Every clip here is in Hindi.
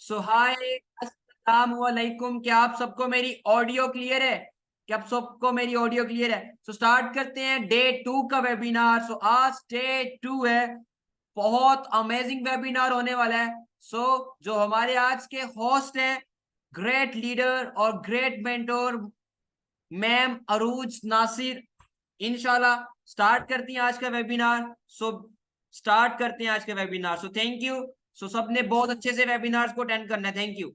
सो हाय, अस्सलाम वालेकुम। क्या आप सबको मेरी ऑडियो क्लियर है? क्या आप सबको मेरी ऑडियो क्लियर है? सो स्टार्ट करते हैं डे 2 का वेबिनार। सो आज डे 2 है। बहुत अमेजिंग वेबिनार होने वाला है। सो जो हमारे आज के होस्ट हैं, ग्रेट लीडर और ग्रेट मेंटोर मैम अरूज नासिर, इंशाल्लाह स्टार्ट करती हैं आज का वेबिनार। सो स्टार्ट करते हैं आज का webinar. So thank you. So सबने बहुत अच्छे से वेबिनार्स को अटेंड करना है। Thank you.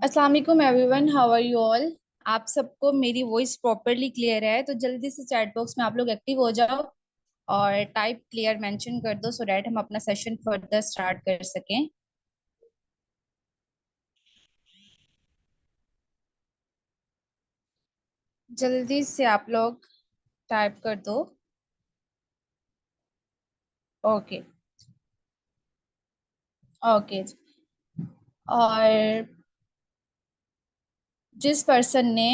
अस्सलाम वालेकुम everyone, how are you all. आप सबको मेरी वॉइस प्रॉपरली क्लियर है तो जल्दी से चैट बॉक्स में आप लोग एक्टिव हो जाओ और टाइप क्लियर मेंशन कर दो सो दैट हम अपना सेशन फर्दर स्टार्ट कर सकें। जल्दी से आप लोग टाइप कर दो। Okay okay. और जिस पर्सन ने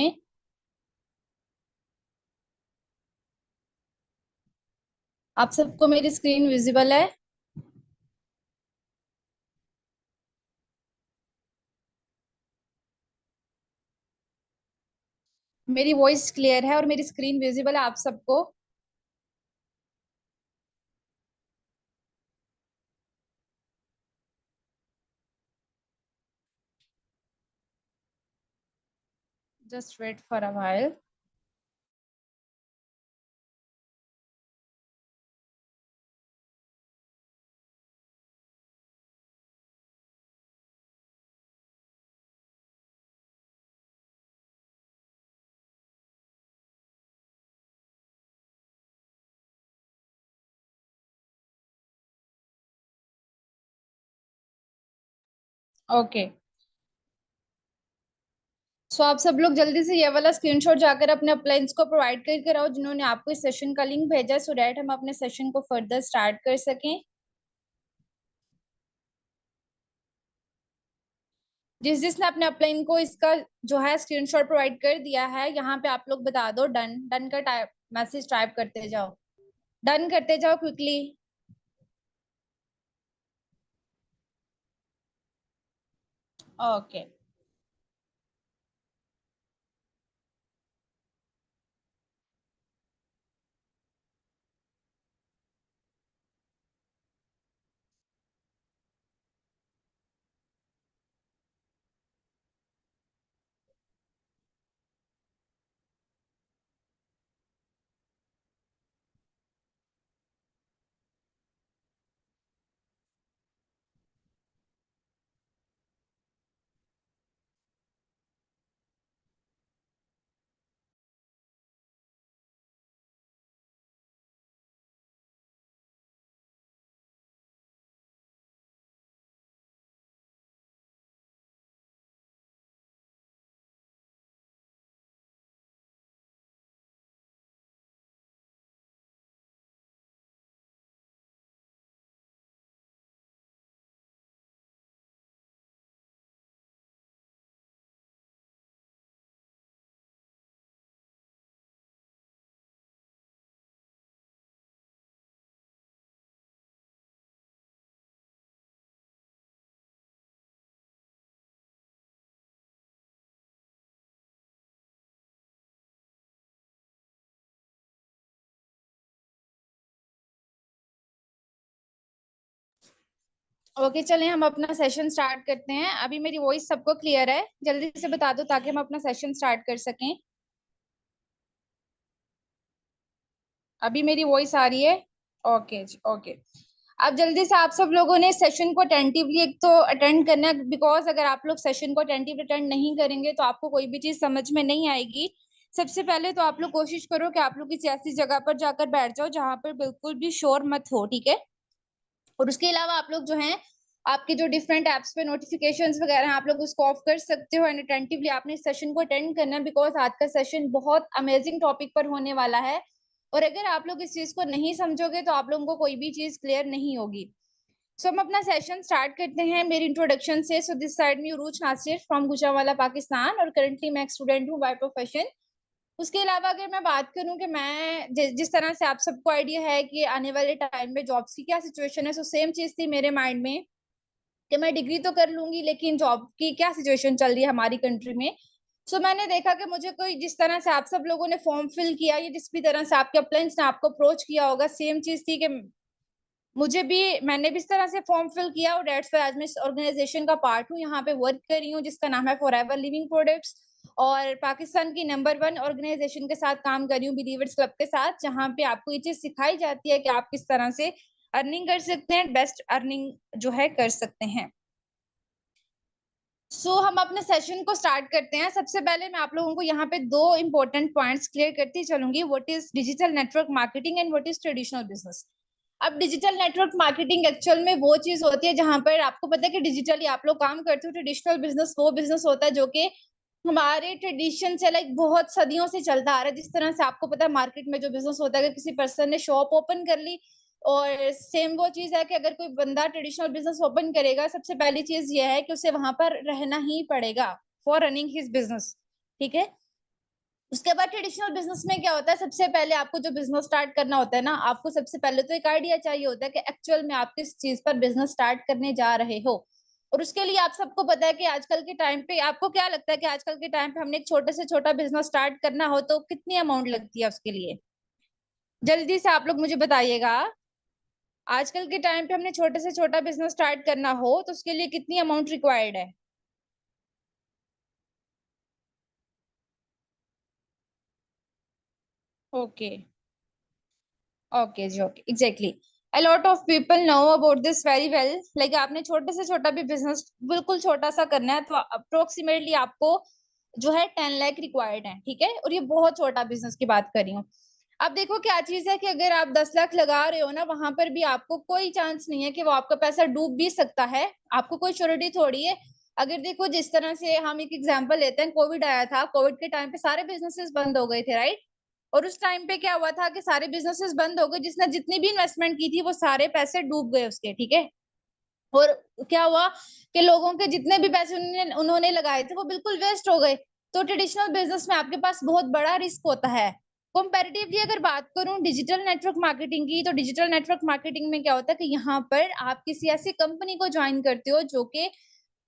आप सबको मेरी स्क्रीन विजिबल है? मेरी वॉइस क्लियर है और मेरी स्क्रीन विजिबल है आप सबको? Just wait for a while. Okay, so आप सब लोग जल्दी से ये वाला स्क्रीनशॉट जाकर अपने अपलाइंस को प्रोवाइड करके आओ जिन्होंने आपको इस सेशन का लिंक भेजा सो दैट हम अपने सेशन को फर्दर स्टार्ट कर सकें। जिसने अपने अपलाइन को इसका जो है स्क्रीनशॉट प्रोवाइड कर दिया है यहाँ पे आप लोग बता दो डन। डन का टाइप मैसेज टाइप करते जाओ, डन करते जाओ क्विकली। ओके ओके, चलें हम अपना सेशन स्टार्ट करते हैं। अभी मेरी वॉइस सबको क्लियर है? जल्दी से बता दो ताकि हम अपना सेशन स्टार्ट कर सकें। अभी मेरी वॉइस आ रही है? ओके जी, ओके। अब जल्दी से आप सब लोगों ने सेशन को अटेंटिवली एक तो अटेंड करना है, बिकॉज अगर आप लोग सेशन को अटेंटिवली अटेंड नहीं करेंगे तो आपको कोई भी चीज समझ में नहीं आएगी। सबसे पहले तो आप लोग कोशिश करो कि आप लोग किसी ऐसी जगह पर जाकर बैठ जाओ जहां पर बिल्कुल भी शोर मत हो, ठीक है? और उसके अलावा आप लोग जो हैं आपके जो डिफरेंट एप्स पे नोटिफिकेशंस वगैरह हैं आप लोग उसको ऑफ कर सकते हो एंड अटेंटिवली आपने इस सेशन को अटेंड करना है, बिकॉज आज का सेशन बहुत अमेजिंग टॉपिक पर होने वाला है। और अगर आप लोग इस चीज को नहीं समझोगे तो आप लोगों को कोई भी चीज क्लियर नहीं होगी। सो हम अपना सेशन स्टार्ट करते हैं मेरी इंट्रोडक्शन से। सो दिस साइड में उरूज नासिर फ्रॉम गुजरावाला पाकिस्तान और करंटली मैं एक स्टूडेंट हूँ बाय प्रोफेशन। उसके अलावा अगर मैं बात करूं कि मैं जिस तरह से आप सबको आइडिया है कि आने वाले टाइम में जॉब्स की क्या सिचुएशन है, सो सेम चीज थी मेरे माइंड में कि मैं डिग्री तो कर लूंगी लेकिन जॉब की क्या सिचुएशन चल रही है हमारी कंट्री में। सो मैंने देखा कि मुझे कोई जिस तरह से आप सब लोगों ने फॉर्म फिल किया या जिस भी तरह से आपके अप्लायंस ने आपको अप्रोच किया होगा, सेम चीज थी कि मैंने भी इस तरह से फॉर्म फिल किया और डेट्स आज मैं इस ऑर्गेनाइजेशन का पार्ट हूँ, यहाँ पे वर्क कर रही हूँ जिसका नाम है फॉरएवर लिविंग प्रोडक्ट्स, और पाकिस्तान की नंबर 1 ऑर्गेनाइजेशन के साथ काम कर रही हूँ, बिलीवर्स क्लब के साथ, जहाँ पे आपको ये चीज सिखाई जाती है कि आप किस तरह से अर्निंग कर सकते हैं, बेस्ट अर्निंग जो है कर सकते हैं। हम अपने सेशन को स्टार्ट करते हैं। सबसे पहले मैं आप लोगों को यहाँ पे 2 इंपॉर्टेंट पॉइंट्स क्लियर करती चलूंगी, what is digital network marketing and what is traditional business. अब डिजिटल नेटवर्क मार्केटिंग एक्चुअल में वो चीज होती है जहां पर आपको पता है कि डिजिटली आप लोग काम करते हो। ट्रेडिशनल बिजनेस वो बिजनेस होता है जो कि हमारे ट्रेडिशन से लाइक बहुत सदियों से चलता आ रहा है। जिस तरह से आपको पता है मार्केट में जो बिजनेस होता है, अगर किसी पर्सन ने शॉप ओपन कर ली, और सेम वो चीज है कि अगर कोई बंदा ट्रेडिशनल बिजनेस ओपन करेगा, सबसे पहली चीज ये है कि उसे वहां पर रहना ही पड़ेगा फॉर रनिंग हिज बिजनेस, ठीक है। उसके बाद ट्रेडिशनल बिजनेस में क्या होता है, सबसे पहले आपको जो बिजनेस स्टार्ट करना होता है ना, आपको सबसे पहले तो एक आइडिया चाहिए होता है कि एक्चुअल में आप किस चीज पर बिजनेस स्टार्ट करने जा रहे हो। और उसके लिए आप सबको पता है कि आजकल के टाइम पे आपको क्या लगता है कि आजकल के टाइम पे हमने एक छोटे से छोटा बिजनेस स्टार्ट करना हो तो कितनी अमाउंट लगती है उसके लिए? जल्दी से आप लोग मुझे बताइएगा। आजकल के टाइम पे हमने छोटे से छोटा बिजनेस स्टार्ट करना हो तो उसके लिए कितनी अमाउंट रिक्वायर्ड है? ओके, ओके जी, okay, exactly. A lot of people know about this very well. Like आपने छोटे से छोटा भी बिजनेस बिल्कुल छोटा सा करना है तो अप्रोक्सीमेटली आपको जो है 10 लाख रिक्वायर्ड है, ठीक है। और ये बहुत छोटा बिजनेस की बात कर रही हूँ। अब देखो क्या चीज है कि अगर आप 10 लाख लगा रहे हो ना, वहां पर भी आपको कोई चांस नहीं है कि वो आपका पैसा डूब भी सकता है। आपको कोई श्योरिटी थोड़ी है। अगर देखो जिस तरह से हम एक एग्जांपल लेते हैं, कोविड आया था, कोविड के टाइम पे सारे बिजनेसेस बंद हो गए थे, राइट। और उस टाइम पे क्या हुआ था कि सारे बिजनेसेस बंद हो गए, जिसने जितनी भी इन्वेस्टमेंट की थी वो सारे पैसे डूब गए उसके, ठीक है। और क्या हुआ कि लोगों के जितने भी पैसे उन्होंने लगाए थे वो बिल्कुल वेस्ट हो गए। तो ट्रेडिशनल बिजनेस में आपके पास बहुत बड़ा रिस्क होता है। कंपैरेटिवली अगर बात करूं डिजिटल नेटवर्क मार्केटिंग की, तो डिजिटल नेटवर्क मार्केटिंग में क्या होता है कि यहाँ पर आप किसी ऐसी कंपनी को ज्वाइन करते हो जो कि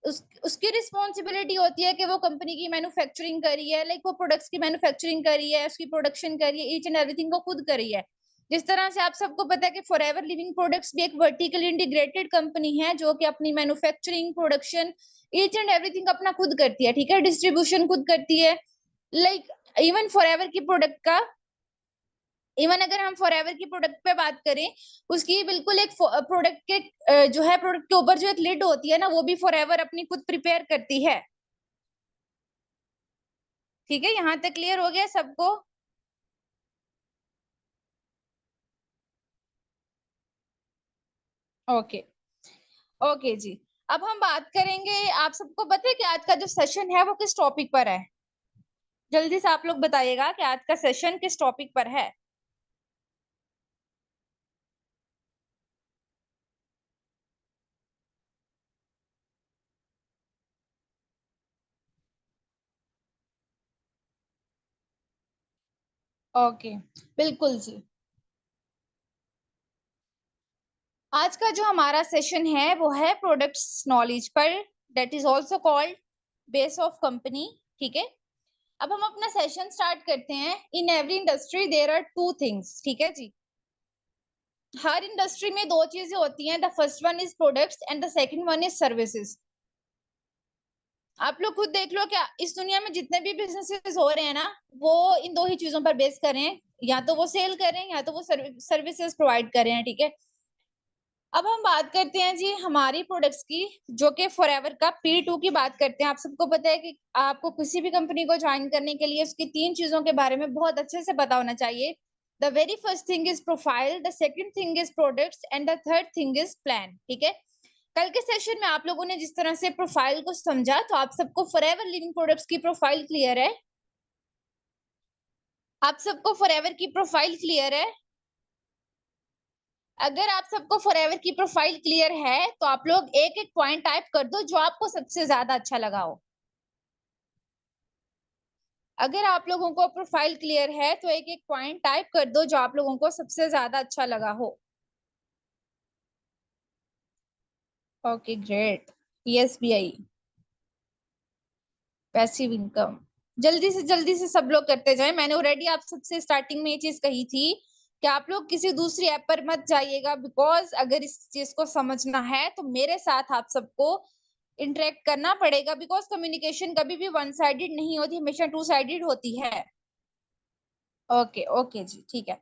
उसकी रिस्पॉन्सिबिलिटी होती है कि वो कंपनी की मैन्युफैक्चरिंग करी है, लाइक वो प्रोडक्ट्स की मैन्युफैक्चरिंग करी है, उसकी प्रोडक्शन करी है, ईच एंड एवरीथिंग को खुद करी है। जिस तरह से आप सबको पता है कि फॉरएवर लिविंग प्रोडक्ट्स भी एक वर्टिकली इंटीग्रेटेड कंपनी है जो कि अपनी manufacturing, production, each and everything अपना खुद करती है, ठीक है। डिस्ट्रीब्यूशन खुद करती है। लाइक इवन फॉरएवर की प्रोडक्ट का, इवन अगर हम फॉरएवर की प्रोडक्ट पे बात करें, उसकी बिल्कुल एक प्रोडक्ट के जो है प्रोडक्ट के ऊपर जो एक लिड होती है ना, वो भी फॉरएवर अपनी खुद प्रिपेयर करती है, ठीक है। यहाँ तक क्लियर हो गया सबको? ओके, ओके जी। अब हम बात करेंगे, आप सबको पता है कि आज का जो सेशन है वो किस टॉपिक पर है? जल्दी से आप लोग बताइएगा कि आज का सेशन किस टॉपिक पर है। ओके, बिल्कुल जी। आज का जो हमारा सेशन है वो है प्रोडक्ट्स नॉलेज पर, that is also called base of company, ठीक है। अब हम अपना सेशन स्टार्ट करते हैं। In every industry there are two things, ठीक है जी। हर इंडस्ट्री में दो चीजें होती हैं, the first one is products and the second one is services. आप लोग खुद देख लो, क्या इस दुनिया में जितने भी बिजनेसेस हो रहे हैं ना, वो इन दो ही चीजों पर बेस कर रहे हैं, या तो वो सेल कर रहे हैं या तो वो सर्विसेज प्रोवाइड कर रहे हैं, ठीक है। अब हम बात करते हैं जी हमारी प्रोडक्ट्स की, जो कि फॉरएवर का P2 की बात करते हैं। आप सबको पता है कि आपको किसी भी कंपनी को ज्वाइन करने के लिए उसकी 3 चीजों के बारे में बहुत अच्छे से पता होना चाहिए। The very first thing is profile, the second thing is products and the third thing is plan, ठीक है। कल के सेशन में आप लोगों ने जिस तरह से प्रोफाइल को समझा, तो आप सबको फॉरएवर लिविंग प्रोडक्ट्स की प्रोफाइल क्लियर है? आप सबको फॉरएवर की प्रोफाइल क्लियर है? अगर आप सबको फॉरएवर की प्रोफाइल क्लियर है तो आप लोग एक एक पॉइंट टाइप कर दो जो आपको सबसे ज्यादा अच्छा लगा हो। अगर आप लोगों को प्रोफाइल क्लियर है तो एक एक पॉइंट टाइप कर दो जो आप लोगों को सबसे ज्यादा अच्छा लगा हो। Okay great. SBI passive income, जल्दी से सब लोग करते जाएं। मैंने ऑलरेडी आप सबसे स्टार्टिंग में ये चीज कही थी कि आप लोग किसी दूसरी ऐप पर मत जाइएगा, बिकॉज अगर इस चीज को समझना है तो मेरे साथ आप सबको इंटरेक्ट करना पड़ेगा, बिकॉज कम्युनिकेशन कभी भी वन साइडेड नहीं होती, हमेशा टू साइडेड होती है। ओके ओके जी, ठीक है।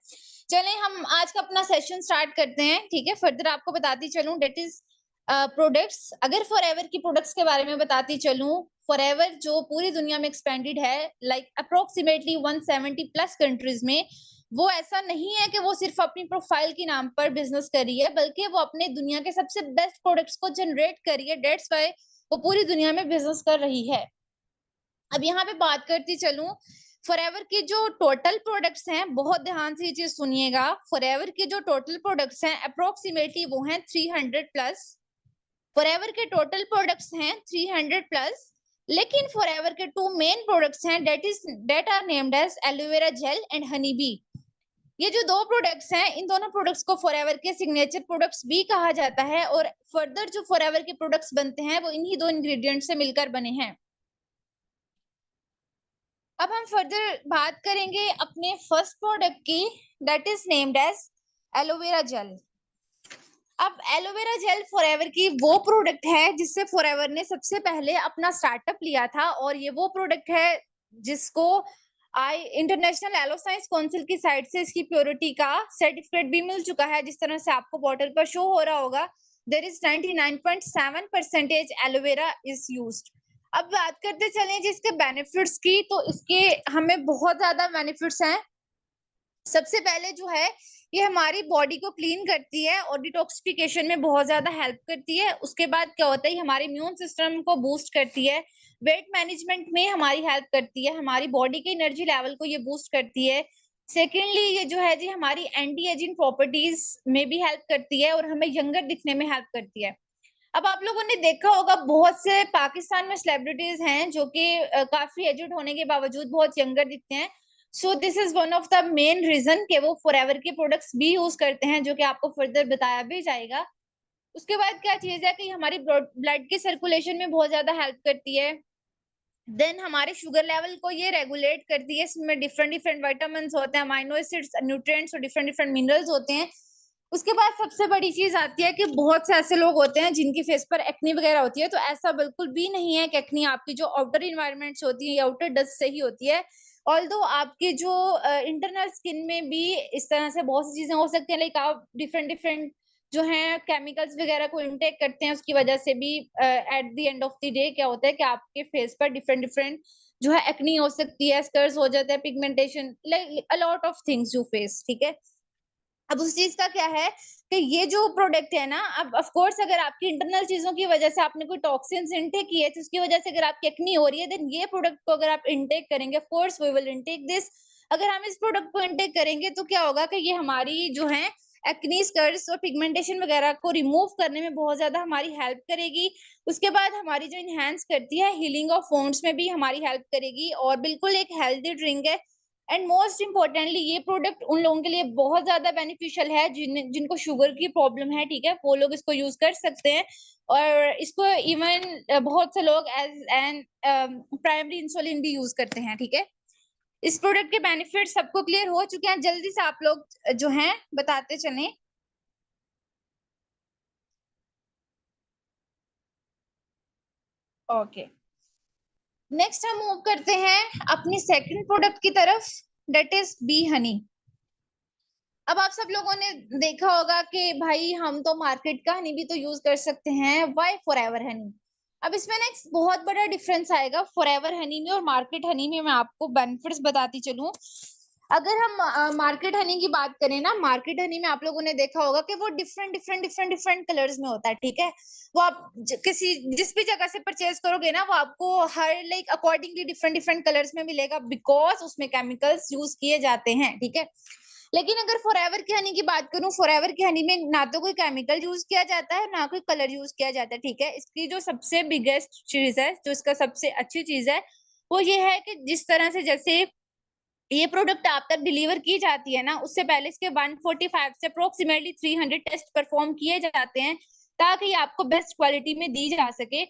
चलें हम आज का अपना सेशन स्टार्ट करते हैं, ठीक है। फर्दर आपको बताती चलूं डेट इज प्रोडक्ट्स। अगर फॉरएवर की प्रोडक्ट्स के बारे में बताती चलूं, फॉरएवर जो पूरी दुनिया में एक्सपेंडेड है लाइक अप्रोक्सीमेटली 170 प्लस कंट्रीज में, वो ऐसा नहीं है कि वो सिर्फ अपनी प्रोफाइल के नाम पर बिजनेस कर रही है, बल्कि वो अपने दुनिया के सबसे बेस्ट प्रोडक्ट्स को जनरेट कर रही है। डेट्स वाई वो पूरी दुनिया में बिजनेस कर रही है। अब यहाँ पे बात करती चलूं, फॉरएवर के जो टोटल प्रोडक्ट्स हैं, बहुत ध्यान से ये चीज सुनिएगा, फॉरएवर के जो टोटल प्रोडक्ट्स हैं अप्रोक्सीमेटली वो हैं 300 प्लस। फॉरएवर के टोटल प्रोडक्ट्स हैं 300 प्लस, लेकिन फॉरएवर के टू मेन प्रोडक्ट्स हैं that are named as aloe vera gel and honey bee. ये जो दो प्रोडक्ट्स हैं, इन दोनों प्रोडक्ट्स को फॉरएवर के सिग्नेचर प्रोडक्ट्स भी कहा जाता है, और फर्दर जो फॉरएवर के प्रोडक्ट्स बनते हैं वो इन्हीं दो इंग्रेडिएंट से मिलकर बने हैं। अब हम फर्दर बात करेंगे अपने फर्स्ट प्रोडक्ट की, that is named as aloe vera gel. अब एलोवेरा जेल फॉरएवर की वो प्रोडक्ट है जिससे फॉरएवर ने सबसे पहले अपना स्टार्टअप लिया था, और ये वो प्रोडक्ट है जिसको इंटरनेशनल एलो साइंस काउंसिल की साइड से इसकी प्योरिटी का सर्टिफिकेट भी मिल चुका है। जिस तरह से आपको बॉटल पर शो हो रहा होगा, there is 99.7% aloe vera is used. अब बात करते चलें जिसके बेनिफिट्स की, तो इसके हमें बहुत ज्यादा बेनिफिट्स हैं। सबसे पहले जो है, ये हमारी बॉडी को क्लीन करती है और डिटॉक्सिफिकेशन में बहुत ज्यादा हेल्प करती है। उसके बाद क्या होता है, हमारे इम्यून सिस्टम को बूस्ट करती है, वेट मैनेजमेंट में हमारी हेल्प करती है, हमारी बॉडी के एनर्जी लेवल को ये बूस्ट करती है। सेकेंडली ये जो है जी हमारी एंटी एजिंग प्रॉपर्टीज में भी हेल्प करती है और हमें यंगर दिखने में हेल्प करती है। अब आप लोगों ने देखा होगा बहुत से पाकिस्तान में सेलिब्रिटीज हैं जो कि काफी एजिड होने के बावजूद बहुत यंगर दिखते हैं। So this is one of the main reason कि वो फॉरएवर के प्रोडक्ट्स भी यूज करते हैं, जो कि आपको फर्दर बताया भी जाएगा। उसके बाद क्या चीज है कि हमारी ब्लड के सर्कुलेशन में बहुत ज्यादा हेल्प करती है। देन हमारे शुगर लेवल को ये रेगुलेट करती है। इसमें डिफरेंट डिफरेंट विटामिन होते हैं, अमाइनो एसिड्स, न्यूट्रिएंट्स और डिफरेंट डिफरेंट मिनरल्स होते हैं। उसके बाद सबसे बड़ी चीज आती है कि बहुत से ऐसे लोग होते हैं जिनकी फेस पर एक्नी वगैरह होती है, तो ऐसा बिल्कुल भी नहीं है कि एक्नी आपकी जो आउटर इन्वायरमेंट्स होती है या आउटर डस्ट से ही होती है। ऑल्दो आपके जो इंटरनल स्किन में भी इस तरह से बहुत सी चीजें हो सकती हैं, लाइक आप डिफरेंट डिफरेंट जो है केमिकल्स वगैरह को इनटेक करते हैं, उसकी वजह से भी at the end of the day क्या होता है कि आपके फेस पर डिफरेंट डिफरेंट जो है एक्नी हो सकती है, स्कर्स हो जाते हैं, pigmentation, like a lot of things you face, ठीक है। अब उस चीज का क्या है कि ये जो प्रोडक्ट है ना, अब ऑफ कोर्स अगर आपकी इंटरनल चीजों की वजह से आपने कोई टॉक्सिन्स इनटेक किए तो उसकी वजह से अगर आपकी एक्नी हो रही है, देन ये प्रोडक्ट को अगर आप इनटेक करेंगे, of course we will intake this. अगर हम इस प्रोडक्ट को इनटेक करेंगे तो क्या होगा कि ये हमारी जो है एक्नी, स्कर्स और पिगमेंटेशन वगैरह को रिमूव करने में बहुत ज्यादा हमारी हेल्प करेगी। उसके बाद हमारी जो इनहेंस करती है हीलिंग ऑफ वुंड्स में भी हमारी हेल्प करेगी, और बिल्कुल एक हेल्दी ड्रिंक है। एंड मोस्ट इम्पोर्टेंटली ये प्रोडक्ट उन लोगों के लिए बहुत ज्यादा बेनिफिशियल है जिनको शुगर की प्रॉब्लम है, ठीक है, वो लोग इसको यूज कर सकते हैं। और इसको इवन बहुत से लोग एज एन प्राइमरी इंसुलिन भी यूज करते हैं, ठीक है। इस प्रोडक्ट के बेनिफिट सबको क्लियर हो चुके हैं, जल्दी से आप लोग जो हैं बताते चलें। ओके, नेक्स्ट हम मूव करते हैं अपनी सेकंड प्रोडक्ट की तरफ, दैट इज बी हनी। अब आप सब लोगों ने देखा होगा कि भाई हम तो मार्केट का हनी भी तो यूज कर सकते हैं, वाई फॉरएवर हनी। अब इसमें ना एक बहुत बड़ा डिफरेंस आएगा फॉरएवर हनी में और मार्केट हनी में। मैं आपको बेनिफिट्स बताती चलूं। अगर हम मार्केट हनी की बात करें ना, मार्केट हनी में आप लोगों ने देखा होगा कि वो different different different different colours में होता है, ठीक है। वो आप किसी जिस भी जगह से परचेज करोगे ना, वो आपको हर like accordingly different different colours में मिलेगा, बिकॉज उसमें केमिकल्स यूज किए जाते हैं, ठीक है। लेकिन अगर फॉरएवर की हनी की बात करूं, फॉरएवर की हनी में ना तो कोई केमिकल यूज किया जाता है, ना कोई कलर यूज किया जाता है, ठीक है। इसकी जो सबसे बिगेस्ट चीज है, जो इसका सबसे अच्छी चीज है, वो ये है कि जिस तरह से जैसे ये प्रोडक्ट आप तक डिलीवर की जाती है ना, उससे पहले इसके 145 से अप्रोक्सीमेटली 300 टेस्ट परफॉर्म किए जाते हैं ताकि आपको बेस्ट क्वालिटी में दी जा सके।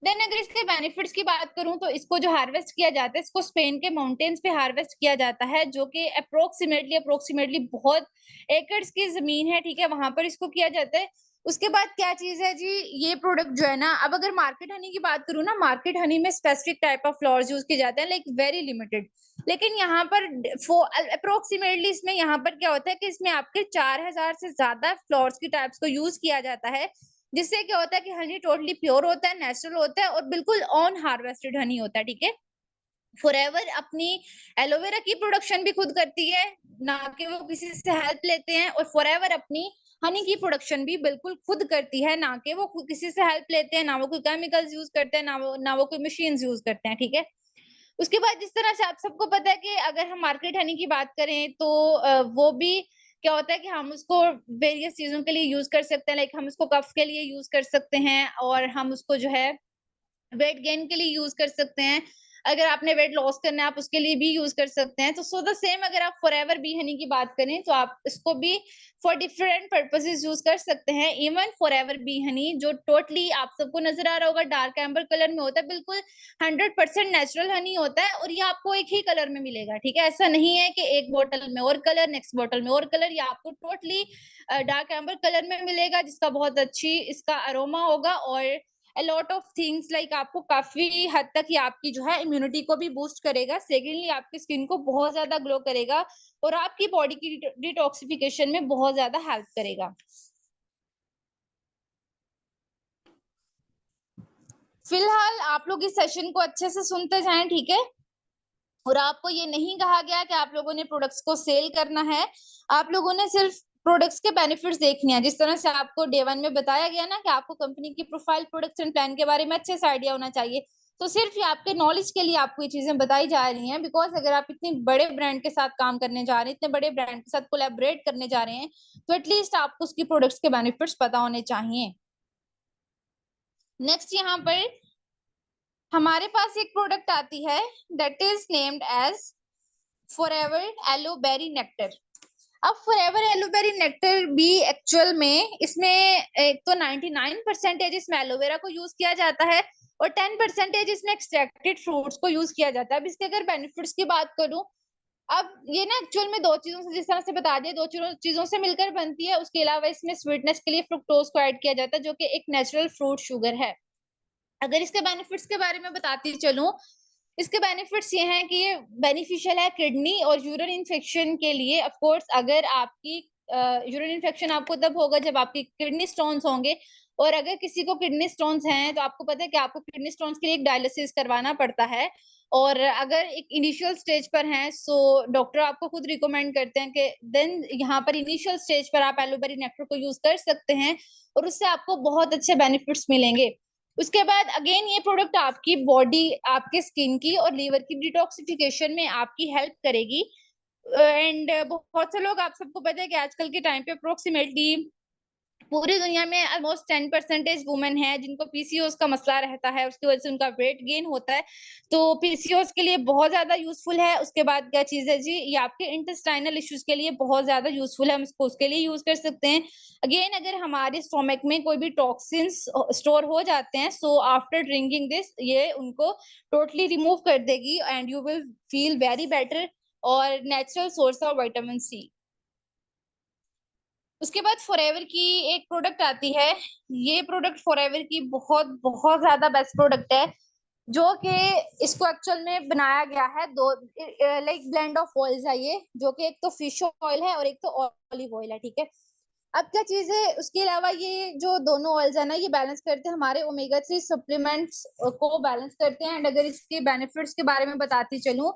देन अगर इसके बेनिफिट्स की बात करूं तो इसको जो हार्वेस्ट किया जाता है, इसको स्पेन के माउंटेन्स पे हार्वेस्ट किया जाता है, जो कि अप्रोक्सीमेटली बहुत एकर्स की जमीन है, ठीक है, वहां पर इसको किया जाता है। उसके बाद क्या चीज है जी, ये प्रोडक्ट जो है ना, अब अगर मार्केट हनी की बात करूँ ना, मार्केट हनी में specific type of flowers use किए जाते हैं, लाइक वेरी लिमिटेड। लेकिन यहाँ पर अप्रोक्सीमेटली इसमें यहाँ पर क्या होता है कि इसमें आपके 4000 से ज्यादा फ्लावर्स की टाइप्स को यूज किया जाता है, जिससे क्या होता है कि हनी टोटली प्योर होता है, नेचुरल होता है और बिल्कुल ऑन हार्वेस्टेड हनी होता है, ठीक है। फॉरएवर अपनी एलोवेरा की प्रोडक्शन भी खुद करती है, ना कि वो किसी से हेल्प लेते हैं, और फॉरएवर अपनी हनी की प्रोडक्शन भी बिल्कुल खुद करती है, ना कि वो किसी से हेल्प लेते हैं, ना वो कोई केमिकल्स यूज करते हैं, ना वो कोई मशीन्स यूज करते हैं, ठीक है। उसके बाद जिस तरह से आप सबको पता है कि अगर हम मार्केट हनी की बात करें तो वो भी क्या होता है कि हम उसको वेरियस चीजों के लिए यूज कर सकते हैं, लाइक हम उसको कफ के लिए यूज कर सकते हैं, और हम उसको जो है वेट गेन के लिए यूज कर सकते हैं, अगर आपने वेट लॉस करना है आप उसके लिए भी यूज कर सकते हैं। तो सो द सेम अगर आप फॉरएवर बी हनी की बात करें तो आप इसको भी फॉर डिफरेंट पर्पसेस यूज कर सकते हैं। इवन फॉरएवर बी हनी जो टोटली आप सबको नजर आ रहा होगा डार्क एम्बर कलर में होता है, बिल्कुल 100% नेचुरल हनी होता है, और ये आपको एक ही कलर में मिलेगा, ठीक है। ऐसा नहीं है कि एक बोतल में और कलर, नेक्स्ट बोतल में और कलर, ये आपको टोटली डार्क एम्बर कलर में मिलेगा, जिसका बहुत अच्छी इसका अरोमा होगा, और a lot of things like आपको काफी हद तक ये आपकी जो है इम्यूनिटी को भी बूस्ट करेगा, सेकेंडली आपकी स्किन को बहुत ज्यादा ग्लो करेगा, और आपकी बॉडी की डिटॉक्सिफिकेशन में बहुत ज्यादा हेल्प करेगा। फिलहाल आप लोग इस सेशन को अच्छे से सुनते जाएं, ठीक है। और आपको ये नहीं कहा गया कि आप लोगों ने प्रोडक्ट्स को सेल करना है, आप लोगों ने सिर्फ प्रोडक्ट्स के बेनिफिट्स देखने हैं। जिस तरह से आपको डे 1 में बताया गया ना कि आपको कंपनी की प्रोफाइल, प्रोडक्ट्स एंड प्लान के बारे में अच्छे से आइडिया होना चाहिए, तो सिर्फ ये आपके नॉलेज के लिए आपको ये चीजें बताई जा रही हैं, बिकॉज अगर आप इतने बड़े ब्रांड के साथ काम करने जा रहे हैं, इतने बड़े ब्रांड के साथ कोलैबोरेट करने जा रहे हैं, तो एटलीस्ट आपको उसकी प्रोडक्ट्स के बेनिफिट्स पता होने चाहिए। नेक्स्ट यहाँ पर हमारे पास एक प्रोडक्ट आती है, that is named as Forever aloe berry nectar. अब फॉरएवर एलोवेरा नेक्टर भी एक्चुअल में इसमें एक तो 99% इसमें एलोवेरा को यूज किया जाता है, और 10% इसमें एक्सट्रैक्टेड फ्रूट्स को यूज किया जाता है। अब इसके अगर बेनिफिट्स की बात करूं, अब ये ना एक्चुअल में दो चीजों से, जिस तरह से बता दिया, दो चीजों से मिलकर बनती है। उसके अलावा इसमें स्वीटनेस के लिए फ्रुक्टोज को ऐड किया जाता है, जो कि एक नेचुरल फ्रूट शुगर है। अगर इसके बेनिफिट्स के बारे में बताती चलूं, इसके बेनिफिट्स ये हैं कि ये बेनिफिशियल है किडनी और यूरिन इन्फेक्शन के लिए। ऑफ कोर्स अगर आपकी यूरिन इन्फेक्शन आपको तब होगा जब आपकी किडनी स्टोन्स होंगे, और अगर किसी को किडनी स्टोन्स हैं तो आपको पता है कि आपको किडनी स्टोन्स के लिए एक डायलिसिस करवाना पड़ता है, और अगर एक इनिशियल स्टेज पर हैं सो डॉक्टर आपको खुद रिकमेंड करते हैं कि देन यहाँ पर इनिशियल स्टेज पर आप एलोबेरी नेक्टर को यूज कर सकते हैं, और उससे आपको बहुत अच्छे बेनिफिट्स मिलेंगे। उसके बाद अगेन ये प्रोडक्ट आपकी बॉडी, आपके स्किन की और लीवर की डिटॉक्सिफिकेशन में आपकी हेल्प करेगी। एंड बहुत से लोग, आप सबको पता है कि आजकल के टाइम पे अप्रोक्सीमेटली पूरी दुनिया में ऑलमोस्ट 10% वुमेन है जिनको पीसीओएस का मसला रहता है, उसकी वजह से उनका वेट गेन होता है, तो पीसीओएस के लिए बहुत ज्यादा यूजफुल है। उसके बाद क्या चीज है जी, ये आपके इंटेस्टाइनल इश्यूज के लिए बहुत ज्यादा यूजफुल है, हम इसको उसके लिए यूज कर सकते हैं। अगेन अगर हमारे स्टोमक में कोई भी टॉक्सिन्स स्टोर हो जाते हैं, सो आफ्टर ड्रिंकिंग दिस ये उनको टोटली रिमूव कर देगी, and you will feel very better, और natural source of vitamin C. उसके बाद फॉरएवर की एक प्रोडक्ट आती है, ये प्रोडक्ट फॉरएवर की बहुत बहुत ज्यादा बेस्ट प्रोडक्ट है, जो कि इसको एक्चुअल में बनाया गया है दो, लाइक ब्लेंड ऑफ ऑयल्स है ये, जो कि एक तो फिश ऑयल है और एक तो ऑलिव ऑयल है, ठीक है। अब क्या चीज है, उसके अलावा ये जो दोनों ऑयल्स है ना, ये बैलेंस करते हैं हमारे ओमेगा 3 सप्लीमेंट्स को बैलेंस करते हैं। एंड अगर इसके बेनिफिट्स के बारे में बताती चलूं,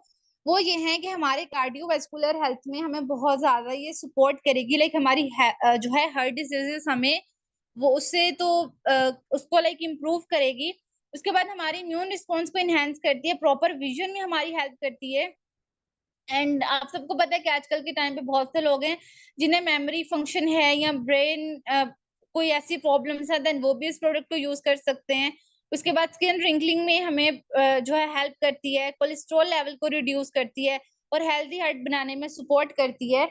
वो ये है कि हमारे कार्डियोवैस्कुलर हेल्थ में हमें बहुत ज्यादा ये सपोर्ट करेगी, लाइक हमारी जो है हार्ट डिजीजेस हमें वो उससे तो उसको लाइक इम्प्रूव करेगी। उसके बाद हमारी इम्यून रिस्पॉन्स को इनहेंस करती है, प्रॉपर विजन में हमारी हेल्प करती है। एंड आप सबको पता है कि आजकल के टाइम पे बहुत से लोग हैं जिन्हें मेमोरी फंक्शन है या ब्रेन कोई ऐसी प्रॉब्लम्स है, देन वो भी इस प्रोडक्ट को यूज कर सकते हैं। उसके बाद स्किन रिंकलिंग में हमें जो है हेल्प करती है, कोलेस्ट्रॉल लेवल को रिड्यूस करती है और हेल्दी हार्ट बनाने में सपोर्ट करती है।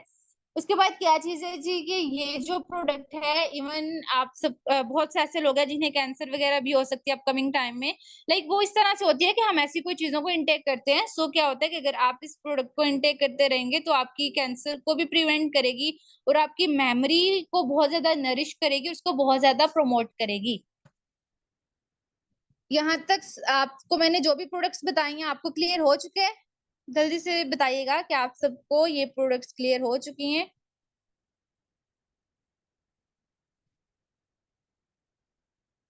उसके बाद क्या चीज है जी कि ये जो प्रोडक्ट है, इवन आप सब बहुत से ऐसे लोग हैं जिन्हें कैंसर वगैरह भी हो सकती है अपकमिंग टाइम में। लाइक वो इस तरह से होती है कि हम ऐसी कोई चीजों को इनटेक करते हैं, सो क्या होता है कि अगर आप इस प्रोडक्ट को इनटेक करते रहेंगे तो आपकी कैंसर को भी प्रिवेंट करेगी और आपकी मेमोरी को बहुत ज्यादा नरिश करेगी, उसको बहुत ज्यादा प्रमोट करेगी। यहाँ तक आपको मैंने जो भी प्रोडक्ट्स बताई हैं आपको क्लियर हो चुके हैं? जल्दी से बताइएगा कि आप सबको ये प्रोडक्ट्स क्लियर हो चुकी हैं।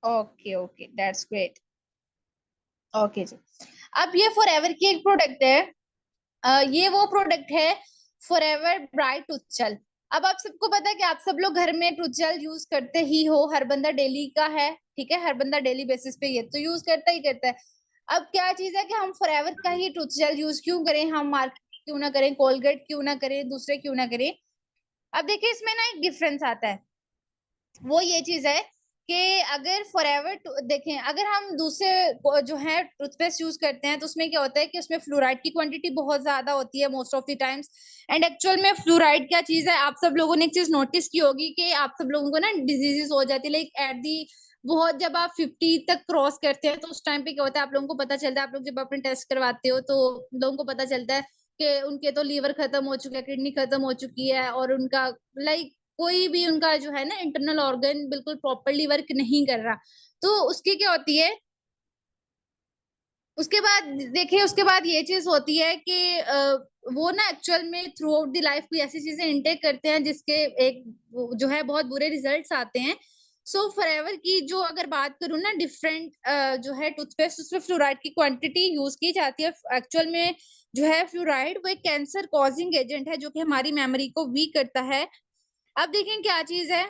Okay okay, that's great. Okay जी, अब ये फॉरएवर की एक प्रोडक्ट है। ये वो प्रोडक्ट है फॉरएवर ब्राइट टूथजेल। अब आप सबको पता है कि आप सब लोग घर में टूथजेल यूज करते ही हो, हर बंदा डेली का है, ठीक है, हर बंदा डेली बेसिस पे ये तो यूज करता ही करता है। अब क्या चीज है कि हम फॉरएवर का ही टूथजेल यूज क्यों करें, हम मार्केट क्यों ना करें, कोलगेट क्यों ना करें, दूसरे क्यों ना करें। अब देखिए इसमें ना एक डिफरेंस आता है, वो ये चीज है कि अगर फॉरएवर देखें, अगर हम दूसरे जो है टूथपेस्ट यूज करते हैं तो उसमें क्या होता है कि उसमें फ्लोराइड की क्वांटिटी बहुत ज्यादा होती है most of the times. And actual में फ्लोराइड क्या चीज है, आप सब लोगों ने एक चीज नोटिस की होगी कि आप सब लोगों को ना डिजीजेस हो जाती है लाइक एट दी बहुत, जब आप 50 तक क्रॉस करते हैं तो उस टाइम पे क्या होता है आप लोगों को पता चलता है, आप लोग जब अपने टेस्ट करवाते हो तो लोगों को पता चलता है कि उनके तो लीवर खत्म हो चुका है, किडनी खत्म हो चुकी है और उनका लाइक कोई भी उनका जो है ना इंटरनल ऑर्गन बिल्कुल प्रॉपरली वर्क नहीं कर रहा। तो उसकी क्या होती है, उसके बाद देखिए उसके बाद ये चीज होती है कि वो ना एक्चुअल में थ्रू आउट द लाइफ कोई ऐसी चीजें इनटेक करते हैं जिसके एक जो है बहुत बुरे रिजल्ट्स आते हैं। सो फॉरएवर की जो अगर बात करूँ ना डिफरेंट जो है टूथपेस्ट, उसमें फ्लोराइड की क्वांटिटी यूज की जाती है। एक्चुअल में जो है फ्लोराइड वो एक कैंसर कॉजिंग एजेंट है जो कि हमारी मेमोरी को वीक करता है। अब देखें क्या चीज है,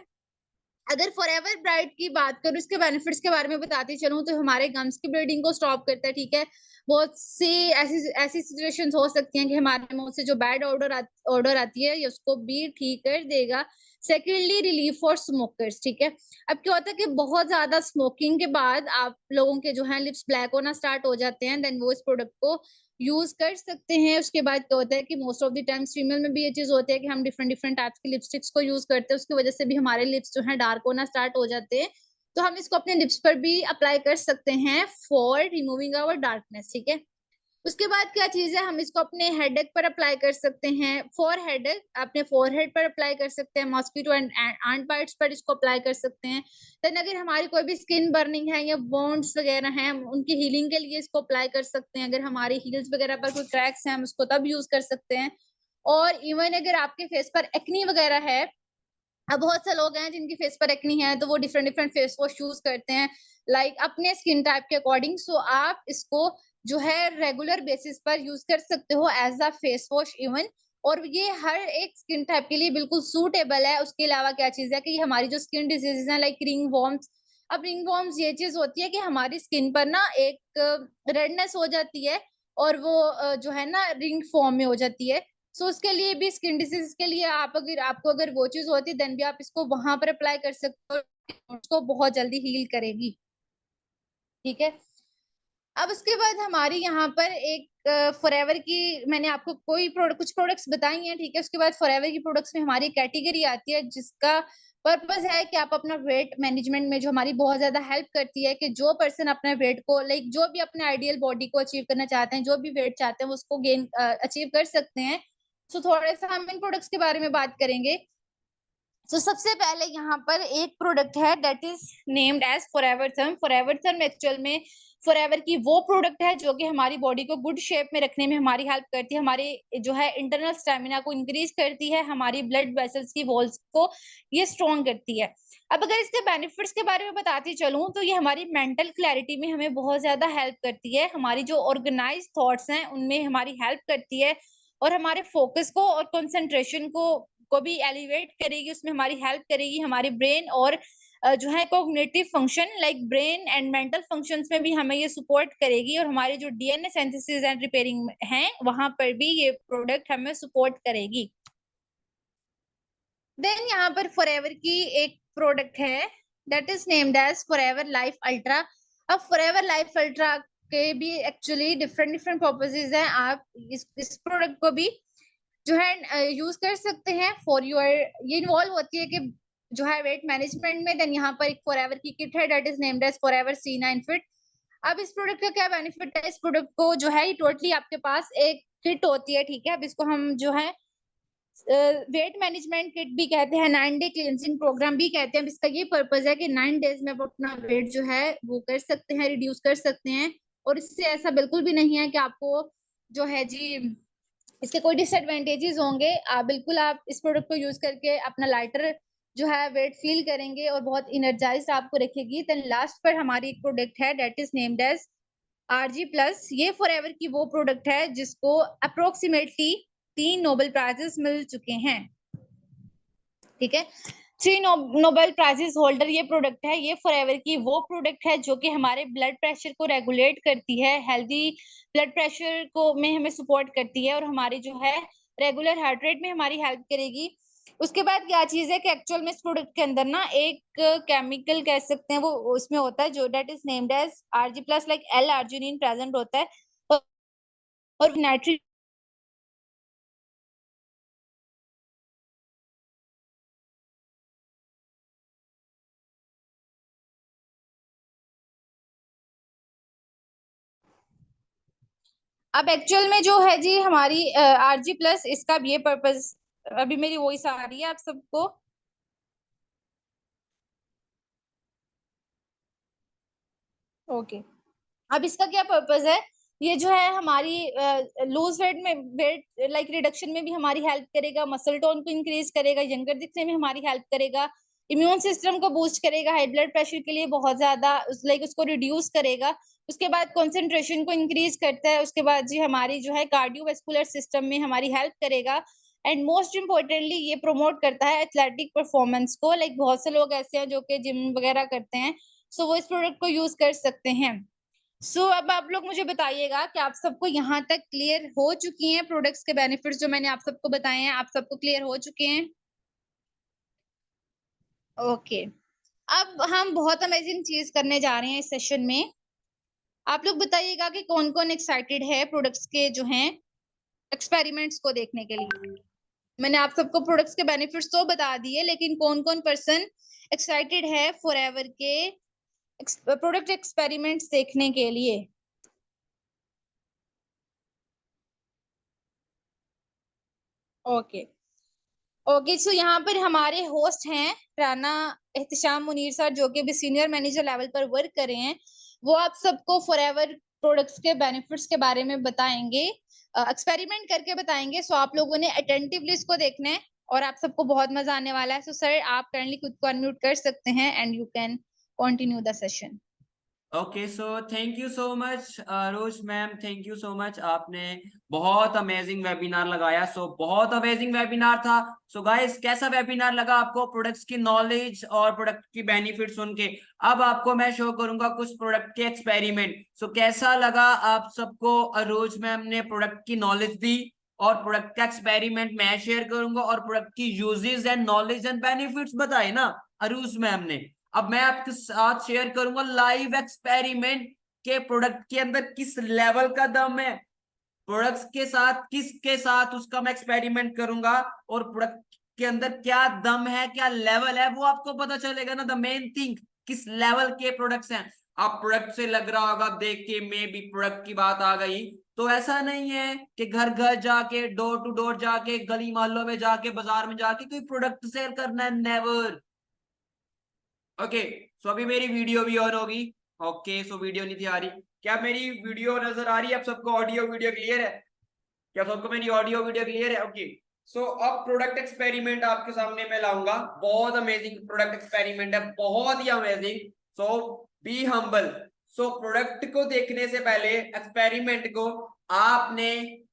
अगर फॉरएवर ब्राइट की बात करूं इसके बेनिफिट्स के बारे में बताती चलूं तो हमारे गम्स की ब्लीडिंग को स्टॉप करता है, ठीक है। बहुत सी ऐसी ऐसी सिचुएशंस हो सकती हैं कि हमारे मुंह से जो बैड ऑर्डर आती है ये उसको भी ठीक कर देगा। सेकेंडली रिलीफ फॉर स्मोकर्स, ठीक है। अब क्या होता है कि बहुत ज्यादा स्मोकिंग के बाद आप लोगों के जो है लिप्स ब्लैक होना स्टार्ट हो जाते हैं, देन वो इस प्रोडक्ट को यूज कर सकते हैं। उसके बाद क्या होता है कि most of the times female में भी ये चीज होती है कि हम डिफरेंट डिफरेंट टाइप्स की लिपस्टिक्स को यूज करते हैं, उसकी वजह से भी हमारे लिप्स जो है डार्क होना स्टार्ट हो जाते हैं। तो हम इसको अपने लिप्स पर भी अप्लाई कर सकते हैं फॉर रिमूविंग आवर डार्कनेस, ठीक है। उसके बाद क्या चीज है, हम इसको अपने हेडेक पर अप्लाई कर सकते हैं, फॉर हेडेक अपने फोरहेड पर अप्लाई कर सकते हैं, मॉस्किटो एंड एंट बाइट्स पर इसको अप्लाई कर सकते हैं। देन अगर हमारी कोई भी स्किन बर्निंग है या बॉन्ड्स वगैरह हैं, हम उनकी हीलिंग के लिए इसको अप्लाई कर सकते हैं। अगर हमारी हील्स वगैरह पर कोई क्रैक्स हैं हम उसको तब यूज कर सकते हैं। और इवन अगर आपके फेस पर एक्नी वगैरह है, अब बहुत से लोग हैं जिनकी फेस पर एक्नी है तो वो different different face wash use करते हैं लाइक अपने स्किन टाइप के अकॉर्डिंग। सो आप इसको जो है रेगुलर बेसिस पर यूज कर सकते हो as a face wash even, और ये हर एक स्किन टाइप के लिए बिल्कुल सूटेबल है। उसके अलावा क्या चीज है कि ये हमारी जो स्किन डिजीजेज हैं लाइक रिंग वॉर्म्स, अब रिंग वॉर्म्स ये चीज होती है कि हमारी स्किन पर ना एक रेडनेस हो जाती है और वो जो है ना रिंग फॉर्म में हो जाती है। सो उसके लिए भी स्किन डिजीज के लिए आप अगर आपको अगर वो चीज होती है देन भी आप इसको वहां पर अप्लाई कर सकते हो, उसको बहुत जल्दी हील करेगी, ठीक है। अब उसके बाद हमारी यहाँ पर एक फॉरएवर की मैंने आपको कोई प्रोडक्ट कुछ प्रोडक्ट्स बताई हैं, ठीक है। उसके बाद फॉरएवर की प्रोडक्ट्स में हमारी कैटेगरी आती है जिसका पर्पस है कि आप अपना वेट मैनेजमेंट में जो हमारी बहुत ज्यादा हेल्प करती है कि जो पर्सन अपने वेट को लाइक जो भी अपने आइडियल बॉडी को अचीव करना चाहते हैं, जो भी वेट चाहते हैं वो उसको गेन अचीव कर सकते हैं। सो थोड़ा सा हम इन प्रोडक्ट्स के बारे में बात करेंगे। तो सबसे पहले यहाँ पर एक प्रोडक्ट है that is named as Forever Therm. Forever Therm actual में फॉरएवर की वो प्रोडक्ट है जो कि हमारी बॉडी को गुड शेप में रखने में हमारी हेल्प करती है, हमारे जो है इंटरनल स्टेमिना को इंक्रीज करती है, हमारी ब्लड वेसल्स की वॉल्स को ये स्ट्रॉन्ग करती है। अब अगर इसके बेनिफिट्स के बारे में बताती चलूं तो ये हमारी मेंटल क्लैरिटी में हमें बहुत ज्यादा हेल्प करती है, हमारी जो ऑर्गेनाइज थॉट्स हैं उनमें हमारी हेल्प करती है और हमारे फोकस को और कंसंट्रेशन को भी एलिवेट करेगी, उसमें हमारी हेल्प करेगी। हमारी ब्रेन और जो है cognitive function like brain and mental functions में भी हमें ये सपोर्ट करेगी और हमारे जो डीएनए सिंथेसिस एंड रिपेयरिंग हैं वहां पर भी ये प्रोडक्ट हमें सपोर्ट करेगी। देन यहाँ पर फॉरएवर की एक प्रोडक्ट है that is named as Forever Life Ultra. अब फॉरएवर लाइफ अल्ट्रा के भी एक्चुअली डिफरेंट पर्पसेस हैं। आप इस प्रोडक्ट को भी जो है यूज कर सकते हैं फॉर योर, ये इन्वॉल्व होती है कि जो है वेट मैनेजमेंट में। देन यहाँ पर एक फॉरएवर की किट है that is named as Forever C9 Fit. अब इस प्रोडक्ट का क्या बेनिफिट है, इस प्रोडक्ट को जो है टोटली आपके पास एक किट होती है, ठीक है। अब इसको हम जो है वेट मैनेजमेंट किट भी कहते हैं, 9 डे क्लींजिंग प्रोग्राम भी कहते हैं। अब इसका ये पर्पज है कि 9 डेज में आप अपना वेट जो है वो कर सकते हैं, रिड्यूस कर सकते हैं। और इससे ऐसा बिल्कुल भी नहीं है कि आपको जो है जी इसके कोई डिसएडवांटेजेस होंगे। बिल्कुल आप इस प्रोडक्ट को यूज करके अपना लाइटर जो है वेट फील करेंगे और बहुत इनर्जाइज्ड आपको रखेगी। देन लास्ट पर हमारी एक प्रोडक्ट है that is named as RG+। ये फॉरएवर की वो प्रोडक्ट है जिसको अप्रोक्सीमेटली 3 नोबेल प्राइजेस मिल चुके हैं, ठीक है। 3 नोबेल प्राइजेस होल्डर ये प्रोडक्ट है। ये फॉरएवर की वो प्रोडक्ट है जो कि हमारे ब्लड प्रेशर को रेगुलेट करती है, हेल्दी ब्लड प्रेशर को में हमें सपोर्ट करती है और हमारी जो है रेगुलर हार्ट रेट में हमारी हेल्प करेगी। उसके बाद क्या चीज है कि एक्चुअल में इस प्रोडक्ट के अंदर ना एक केमिकल कह सकते हैं वो उसमें होता है जो that is named as RG+, like L-arginine present होता है और नाइट्रिक अब एक्चुअल में जो है जी हमारी RG+, इसका भी ये पर्पस, अभी मेरी वॉइस आ रही है आप सबको? ओके। अब इसका क्या पर्पस है, ये जो है हमारी लूज वेट में वेट लाइक रिडक्शन में भी हमारी हेल्प करेगा, मसल टोन को इंक्रीज करेगा, यंगर दिखने में हमारी हेल्प करेगा, इम्यून सिस्टम को बूस्ट करेगा, हाई ब्लड प्रेशर के लिए बहुत ज्यादा लाइक उसको रिड्यूस करेगा। उसके बाद कंसंट्रेशन को इंक्रीज करता है। उसके बाद जी हमारी जो है कार्डियोवैस्कुलर सिस्टम में हमारी हेल्प करेगा। एंड मोस्ट इम्पोर्टेंटली ये प्रमोट करता है एथलेटिक परफॉर्मेंस को। लाइक बहुत से लोग ऐसे हैं जो कि जिम वगैरह करते हैं, सो वो इस प्रोडक्ट को यूज कर सकते हैं। अब आप लोग मुझे बताइएगा कि आप सबको यहाँ तक क्लियर हो चुकी हैं प्रोडक्ट्स के बेनिफिट्स जो मैंने आप सबको बताए हैं, आप सबको क्लियर हो चुके हैं? ओके। अब हम बहुत अमेजिंग चीज करने जा रहे हैं इस सेशन में। आप लोग बताइएगा कि कौन कौन एक्साइटेड है प्रोडक्ट्स के जो हैं एक्सपेरिमेंट्स को देखने के लिए। मैंने आप सबको प्रोडक्ट्स के बेनिफिट्स तो बता दिए, लेकिन कौन कौन पर्सन एक्साइटेड है फॉरएवर के प्रोडक्ट एक्सपेरिमेंट्स देखने के लिए? Okay okay. सो यहाँ पर हमारे होस्ट हैं राना एहतिशाम मुनीर सर, जो कि भी सीनियर मैनेजर लेवल पर वर्क कर रहे हैं। वो आप सबको फॉरएवर प्रोडक्ट्स के बेनिफिट्स के बारे में बताएंगे, एक्सपेरिमेंट करके बताएंगे। सो आप लोगों ने अटेंटिवली इसको देखना है और आप सबको बहुत मजा आने वाला है। सो सर आप काइंडली खुद को अनम्यूट कर सकते हैं and you can continue the session. Okay so thank you so much Rose ma'am, thank you so much. आपने बहुत अमेजिंग वेबिनार लगाया। बहुत अमेजिंग वेबिनार था। गाइस कैसा वेबिनार लगा आपको? प्रोडक्ट्स की नॉलेज और प्रोडक्ट की बेनिफिट सुन के अब आपको मैं शो करूंगा कुछ प्रोडक्ट के एक्सपेरिमेंट। कैसा लगा आप सबको? रोज मैम ने प्रोडक्ट की नॉलेज दी और प्रोडक्ट का एक्सपेरिमेंट मैं शेयर करूंगा और प्रोडक्ट की uses and knowledge and benefits बताए ना अरूज मैम ने। अब मैं आपके साथ शेयर करूंगा लाइव एक्सपेरिमेंट के प्रोडक्ट के अंदर किस लेवल का दम है, प्रोडक्ट्स के साथ किसके साथ उसका मैं एक्सपेरिमेंट करूंगा और प्रोडक्ट के अंदर क्या दम है, क्या लेवल है, वो आपको पता चलेगा ना। द मेन थिंग किस लेवल के प्रोडक्ट्स हैं। आप प्रोडक्ट से लग रहा होगा देख के मे भी प्रोडक्ट की बात आ गई, तो ऐसा नहीं है कि घर घर जाके डोर टू डोर जाके गली मोहल्लों में जाके बाजार में जाके कोई प्रोडक्ट सेल करना है, नेवर। ओके अभी मेरी वीडियो भी ऑन होगी। ओके वीडियो नहीं थी आ रही। क्या मेरी वीडियो नजर आ रही है आप सबको? ऑडियो वीडियो क्लियर है? क्या सबको मेरी ऑडियो वीडियो क्लियर है? ओके अब प्रोडक्ट एक्सपेरिमेंट आपके सामने मैं लाऊंगा। बहुत अमेजिंग प्रोडक्ट एक्सपेरिमेंट है, बहुत ही अमेजिंग। Be humble. प्रोडक्ट को देखने से पहले एक्सपेरिमेंट को आपने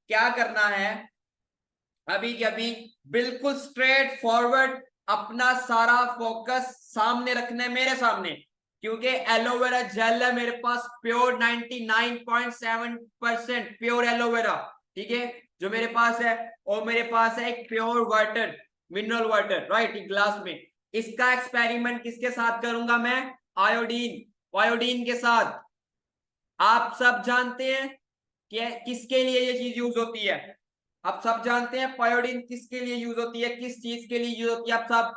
क्या करना है, अभी के अभी बिल्कुल स्ट्रेट फॉरवर्ड अपना सारा फोकस सामने रखना है, मेरे सामने। क्योंकि एलोवेरा जेल है मेरे पास, प्योर 99.7% प्योर एलोवेरा, ठीक है, जो मेरे पास है। और मेरे पास है एक pure water, mineral water, right, एक ग्लास में। इसका एक्सपेरिमेंट किसके साथ करूंगा मैं? आयोडीन, आयोडीन के साथ। आप सब जानते हैं कि किसके लिए ये चीज यूज होती है? आप सब जानते हैं पायोडीन किसके लिए यूज होती है, किस चीज के लिए यूज होती है? आप सब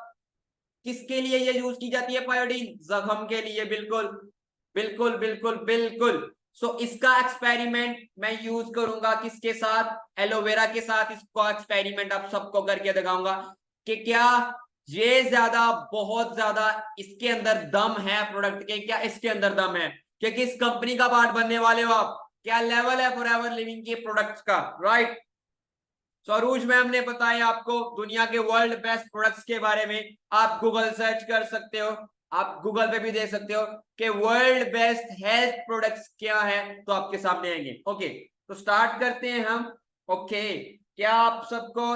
किसके लिए ये यूज की जाती है पायोडीन? जख्म के लिए, बिल्कुल बिल्कुल बिल्कुल बिल्कुल। सो इसका एक्सपेरिमेंट मैं यूज करूंगा किसके साथ? एलोवेरा के साथ। इसको एक्सपेरिमेंट आप सबको करके दिखाऊंगा कि क्या ये ज्यादा, बहुत ज्यादा इसके अंदर दम है प्रोडक्ट के, क्या इसके अंदर दम है, कि किस कंपनी का पार्ट बनने वाले हो आप, क्या लेवल है फॉरएवर लिविंग के प्रोडक्ट्स का, राइट? सरूज मैम ने बताया आपको दुनिया के वर्ल्ड बेस्ट प्रोडक्ट्स के बारे में। आप गूगल सर्च कर सकते हो, आप गूगल पे भी देख सकते हो कि वर्ल्ड बेस्ट हेल्थ प्रोडक्ट्स क्या है, तो आपके सामने आएंगे। ओके, तो स्टार्ट करते हैं हम। ओके, क्या आप सबको,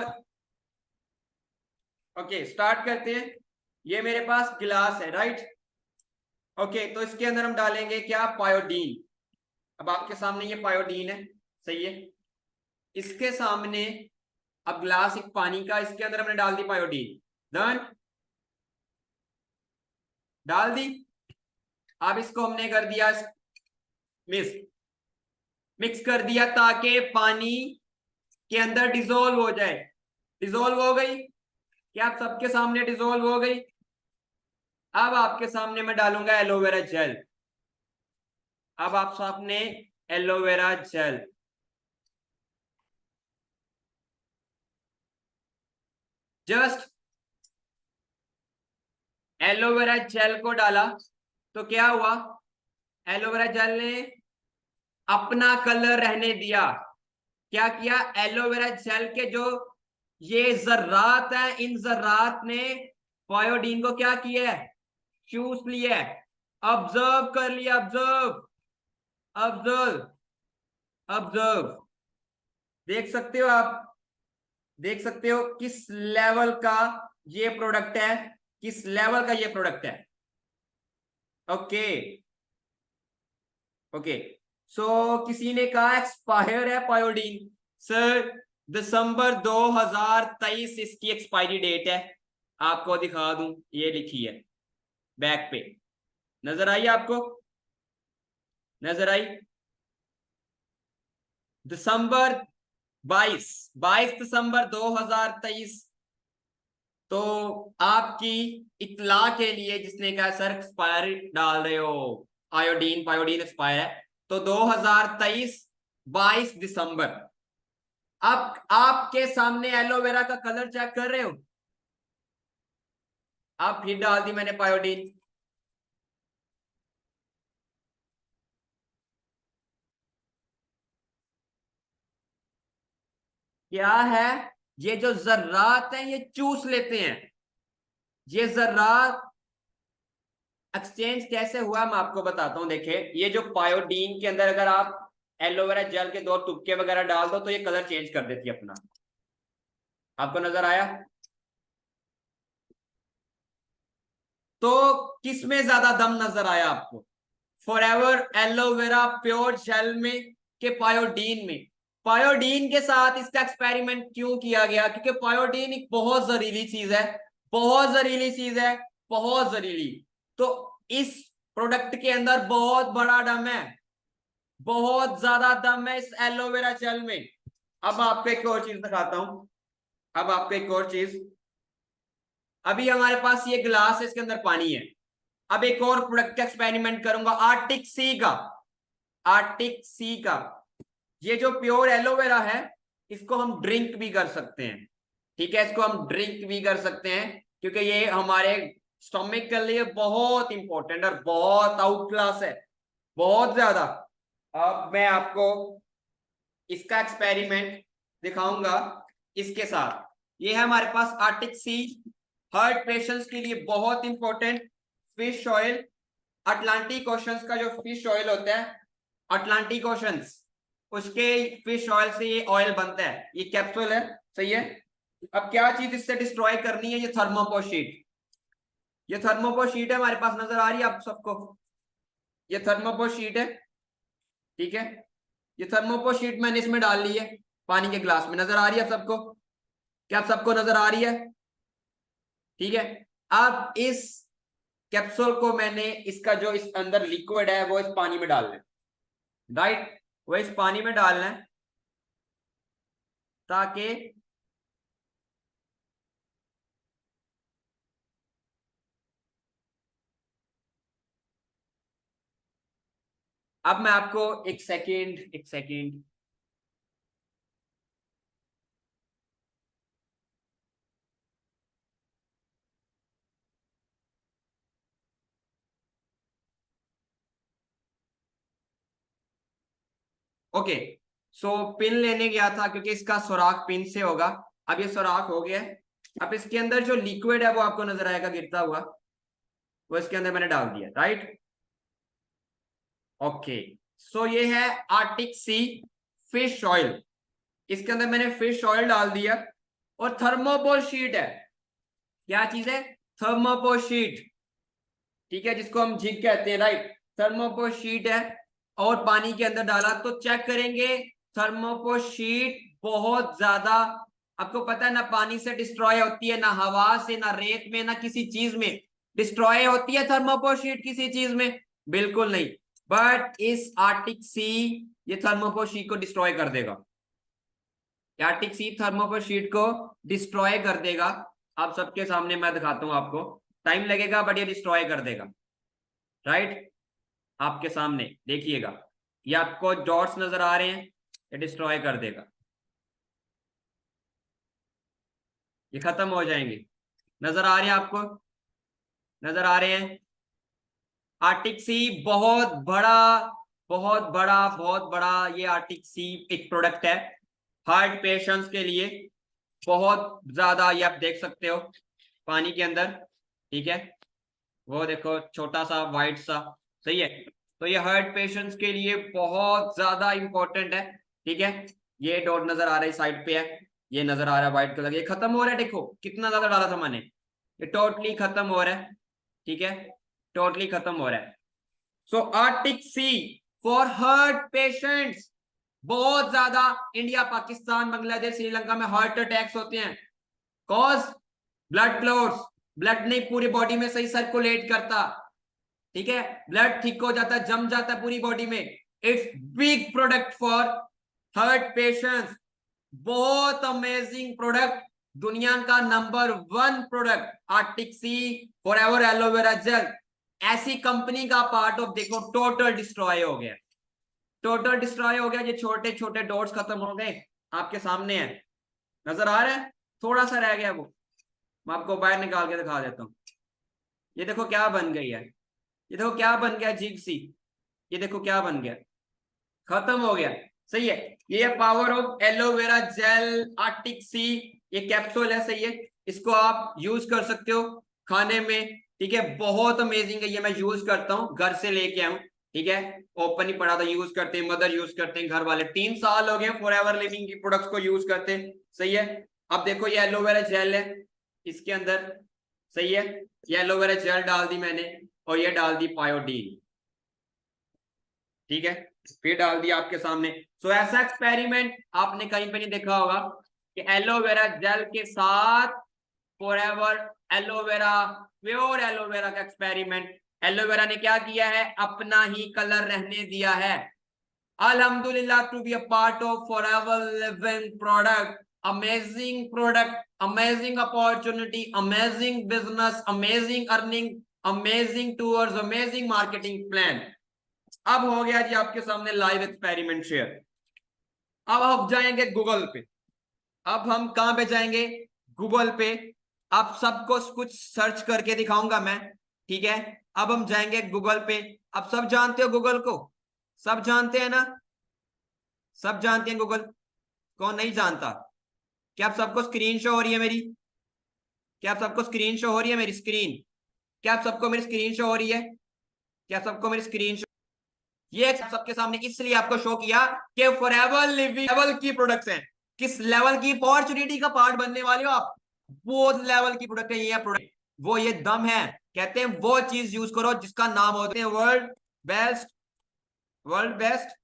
ओके स्टार्ट करते हैं। ये मेरे पास गिलास है, राइट? ओके, तो इसके अंदर हम डालेंगे क्या? पायोडीन। अब आपके सामने ये पायोडीन है, सही है। इसके सामने अब ग्लास एक पानी का, इसके अंदर हमने डाल दी पायोडीन। डन, डाल दी। अब इसको हमने कर दिया मिक्स, मिक्स कर दिया ताकि पानी के अंदर डिसोल्व हो जाए। डिसोल्व हो गई, क्या आप सबके सामने डिसोल्व हो गई? अब आपके सामने मैं डालूंगा एलोवेरा जेल। अब आप सामने aloe vera gel, just aloe vera gel को डाला तो क्या हुआ? एलोवेरा जेल ने अपना कलर रहने दिया। क्या किया? एलोवेरा जेल के जो ये जर्रात है, इन जर्रात ने पायोडीन को क्या किया है? चूस लिया है, ऑब्जर्व कर लिया। Observe, observe, observe. देख सकते हो आप, देख सकते हो किस लेवल का ये प्रोडक्ट है, किस लेवल का ये प्रोडक्ट है। Okay, okay. सो किसी ने कहा एक्सपायर है पायोडीन। सर, दिसंबर 2023 इसकी एक्सपायरी डेट है। आपको दिखा दूं, ये लिखी है बैक पे, नजर आई आपको? नजर आई? दिसंबर 22 दिसंबर 2023। तो आपकी इतला के लिए, जिसने कहा सर एक्सपायर डाल रहे हो आयोडीन, पायोडीन एक्सपायर है, तो 2023 22 दिसंबर। अब आपके सामने एलोवेरा का कलर चेक कर रहे हो? आप फिर डाल दी मैंने पायोडीन। क्या है? ये जो जर्रात है ये चूस लेते हैं। ये जर्रात एक्सचेंज कैसे हुआ मैं आपको बताता हूं। देखिए, ये जो पायोडीन के अंदर अगर आप एलोवेरा जेल के 2 तुक्के वगैरह डाल दो तो ये कलर चेंज कर देती है अपना। आपको नजर आया? तो किसमें ज्यादा दम नजर आया आपको? फॉरएवर एलोवेरा प्योर जेल में के पायोडीन में? पायोडीन के साथ इसका एक्सपेरिमेंट क्यों किया गया? क्योंकि पायोडीन एक बहुत जहरीली चीज है, बहुत जहरीली चीज है, बहुत जहरीली। तो इस प्रोडक्ट के अंदर बहुत बड़ा दम है, बहुत ज्यादा दम है इस एलोवेरा जेल में। अब आपको एक और चीज दिखाता हूं, अब आपको एक और चीज। अभी हमारे पास ये गिलास है, इसके अंदर पानी है। अब एक और प्रोडक्ट का एक्सपेरिमेंट करूंगा, आर्टिक सी का। आर्टिक सी का ये जो प्योर एलोवेरा है, इसको हम ड्रिंक भी कर सकते हैं। ठीक है, इसको हम ड्रिंक भी कर सकते हैं क्योंकि ये हमारे स्टोमिक के लिए बहुत इंपॉर्टेंट और बहुत आउट क्लास है, बहुत ज्यादा। अब मैं आपको इसका एक्सपेरिमेंट दिखाऊंगा इसके साथ। ये है हमारे पास आर्टिक सी, हार्ट पेशेंट्स के लिए बहुत important fish oil. Atlantic oceans का जो फिश ऑयल होता है, अटलांटिक ओशंस, उसके फिश ऑयल से ये ऑयल बनता है। ये कैप्सूल है, सही है। अब क्या चीज इससे डिस्ट्रॉय करनी है? ये थर्मोपोशीट। ये थर्मोपोशीट है हमारे पास, नजर आ रही है आप सबको? ये थर्मोपोशीट है, ठीक है। ये थर्मोपोशीट मैंने इसमें डाल ली है पानी के ग्लास में, नजर आ रही है आप सबको? क्या आप सबको नजर आ रही है? ठीक है। अब इस कैप्सूल को मैंने, इसका जो इस अंदर लिक्विड है वो इस पानी में डाल दें। राइट, वो इस पानी में डालना है ताकि अब मैं आपको एक सेकेंड ओके। सो पिन लेने गया था क्योंकि इसका सुराख पिन से होगा। अब ये सुराख हो गया है। अब इसके अंदर जो लिक्विड है वो आपको नजर आएगा गिरता हुआ, वो इसके अंदर मैंने डाल दिया। Right, okay. सो ये है आर्टिक सी फिश ऑयल। इसके अंदर मैंने फिश ऑयल डाल दिया और थर्मोकोल शीट है। क्या चीज है? थर्मोकोल शीट, ठीक है, जिसको हम जिग कहते हैं। राइट, थर्मोकोल शीट है और पानी के अंदर डाला तो चेक करेंगे थर्मोकोल शीट बहुत ज्यादा, आपको पता है ना, पानी से डिस्ट्रॉय होती है, ना हवा से, ना रेत में, ना किसी चीज में डिस्ट्रॉय होती है थर्मोकोल शीट किसी चीज में, बिल्कुल नहीं। बट इस आर्टिक सी ये थर्मोकोल शीट को डिस्ट्रॉय कर देगा। आर्टिक सी थर्मोकोल शीट को डिस्ट्रॉय कर देगा। आप सबके सामने मैं दिखाता हूं आपको, टाइम लगेगा बट ये डिस्ट्रॉय कर देगा। राइट, आपके सामने देखिएगा, ये आपको डॉट्स नजर आ रहे हैं, ये डिस्ट्रॉय कर देगा, ये खत्म हो जाएंगे। नजर आ रहे हैं आपको? नजर आ रहे हैं? आर्टिक सी बहुत बड़ा, बहुत बड़ा, बहुत बड़ा ये आर्टिक सी एक प्रोडक्ट है हार्ट पेशेंट्स के लिए। बहुत ज्यादा, ये आप देख सकते हो पानी के अंदर, ठीक है, वो देखो छोटा सा वाइट सा, सही है। तो ये हार्ट पेशेंट्स के लिए बहुत ज्यादा इंपॉर्टेंट है, ठीक है। ये डॉट नजर आ रहा है साइड पे है, ये नजर आ रहा है व्हाइट कलर, ये खत्म हो रहा है, देखो कितना ज्यादा डाला था मैंने, ये टोटली खत्म हो रहा है, ठीक है, टोटली खत्म हो रहा है। So Arctic Sea for heart patients, बहुत ज्यादा इंडिया, पाकिस्तान, बांग्लादेश, श्रीलंका में हार्ट अटैक्स होते हैं। कॉज ब्लड क्लॉट्स, ब्लड नहीं पूरी बॉडी में सही सर्कुलेट करता, ठीक है, ब्लड थिक हो जाता है, जम जाता है पूरी बॉडी में। It's big product for heart patients, बहुत अमेजिंग प्रोडक्ट, दुनिया का नंबर 1 प्रोडक्ट आर्टिक सी फॉरएवर एलोवेरा जेल। ऐसी कंपनी का पार्ट ऑफ देखो टोटल डिस्ट्रॉय हो गया, टोटल डिस्ट्रॉय हो गया। ये छोटे छोटे डॉट्स खत्म हो गए, आपके सामने है, नजर आ रहा है, थोड़ा सा रह गया वो, मैं आपको बाहर निकाल के दिखा देता हूँ। ये देखो क्या बन गई है, ये देखो क्या बन गया जिग सी, ये देखो क्या बन गया, खत्म हो गया, सही है। ये power of aloe vera gel Arctic Sea, ये कैप्सूल है, सही है, इसको आप यूज कर सकते हो खाने में, ठीक है, बहुत अमेजिंग है। ये मैं यूज करता हूँ, घर से लेके आऊं, ठीक है, ओपन ही पड़ा था, यूज करते हैं, मदर यूज करते हैं, घर वाले 3 साल हो गए फॉरएवर लिविंग की प्रोडक्ट्स को यूज करते हैं, सही है। अब देखो ये एलोवेरा जेल है इसके अंदर, सही है, ये एलोवेरा जेल डाल दी मैंने और ये डाल दी पायोडीन, ठीक है, फिर डाल दिया आपके सामने। सो ऐसा एक्सपेरिमेंट आपने कहीं पे नहीं देखा होगा कि एलोवेरा जेल के साथ फॉरएवर एलोवेरा, प्योर एलोवेरा का एक्सपेरिमेंट। एलोवेरा ने क्या किया है, अपना ही कलर रहने दिया है। अल्हम्दुलिल्लाह to be a part of Forever living product, amazing product, amazing opportunity, amazing business, amazing earning, amazing towards, amazing marketing plan. अब हो गया जी आपके सामने लाइव एक्सपेरिमेंट शेयर। अब हम जाएंगे गूगल पे, अब हम कहां पे जाएंगे, गूगल पे। आप सबको कुछ सर्च करके दिखाऊंगा मैं, ठीक है। अब हम जाएंगे गूगल पे। अब सब जानते हो गूगल को, सब जानते हैं ना, सब जानते हैं गूगल, कौन नहीं जानता? क्या आप सबको स्क्रीन शो हो रही है मेरी? क्या आप सबको स्क्रीन शो हो रही है मेरी स्क्रीन? क्या आप सबको मेरी स्क्रीन शो हो रही है? क्या सबको मेरी स्क्रीन शो? ये सबके सामने इसलिए आपको शो किया कि फॉरएवर लिविंग लेवल की प्रोडक्ट्स हैं। किस लेवल की अपॉर्चुनिटी का पार्ट बनने वाले हो आप, वो लेवल की प्रोडक्ट है ये प्रोडक्ट, वो ये दम है। कहते हैं वो चीज यूज करो जिसका नाम होते हैं best world best